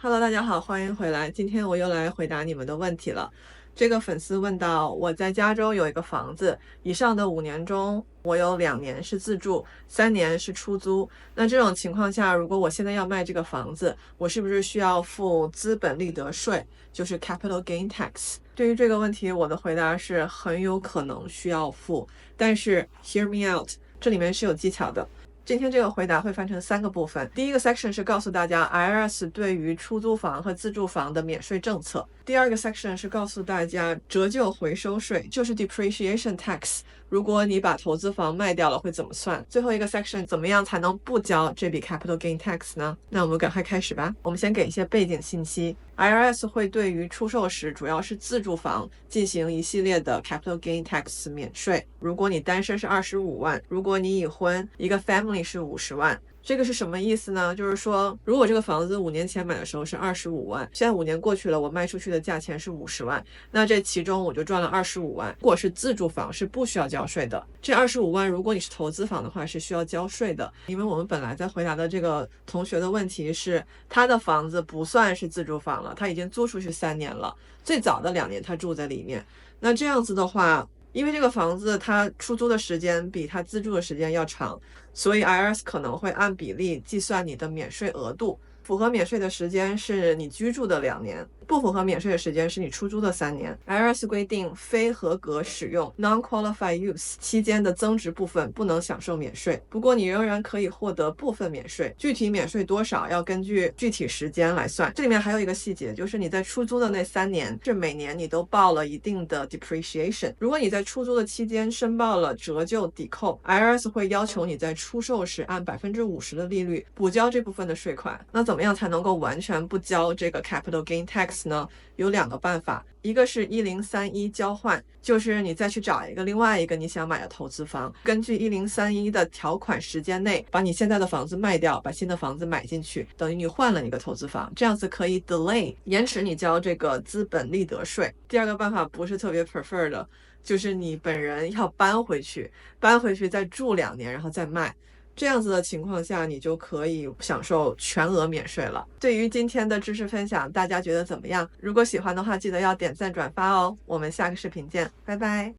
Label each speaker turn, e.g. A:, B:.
A: Hello，大家好，欢迎回来。今天我又来回答你们的问题了。这个粉丝问到，我在加州有一个房子，以上的5年中，我有2年是自住，3年是出租。那这种情况下，如果我现在要卖这个房子，我是不是需要付资本利得税，就是 capital gain tax？对于这个问题，我的回答是很有可能需要付，但是 hear me out，这里面是有技巧的。今天这个回答会分成3个部分。第一个 section 是告诉大家 IRS 对于出租房和自住房的免税政策。第二个 section 是告诉大家折旧回收税，就是 depreciation tax。如果你把投资房卖掉了会怎么算？最后一个 section 怎么样才能不交这笔 capital gain tax 呢？那我们赶快开始吧。我们先给一些背景信息。IRS 会对于出售时主要是自住房进行一系列的 capital gain tax 免税。如果你单身是25万，如果你已婚，一个 family 是50万。这个是什么意思呢？就是说，如果这个房子5年前买的时候是25万，现在5年过去了，我卖出去的价钱是50万，那这其中我就赚了25万。如果是自住房是不需要交税的，这25万如果你是投资房的话是需要交税的。因为我们本来在回答的这个同学的问题是，他的房子不算是自住房了，他已经租出去3年了，最早的2年他住在里面。那这样子的话，因为这个房子它出租的时间比它自住的时间要长，所以 IRS 可能会按比例计算你的免税额度。符合免税的时间是你居住的2年，不符合免税的时间是你出租的3年。IRS 规定，非合格使用 non-qualified use 期间的增值部分不能享受免税，不过你仍然可以获得部分免税，具体免税多少要根据具体时间来算。这里面还有一个细节，就是你在出租的那3年是每年你都报了一定的 depreciation。如果你在出租的期间申报了折旧抵扣， IRS 会要求你在出售时按50%的利率补交这部分的税款。那怎么样才能够完全不交这个 capital gain tax 呢？有2个办法，一个是1031交换，就是你再去找另外一个你想买的投资房，根据1031的条款时间内把你现在的房子卖掉，把新的房子买进去，等于你换了一个投资房，这样子可以 delay 延迟你交这个资本利得税。第二个办法不是特别 prefer 的，就是你本人要搬回去再住2年然后再卖。这样子的情况下，你就可以享受全额免税了。对于今天的知识分享，大家觉得怎么样？如果喜欢的话，记得要点赞转发哦。我们下个视频见，拜拜。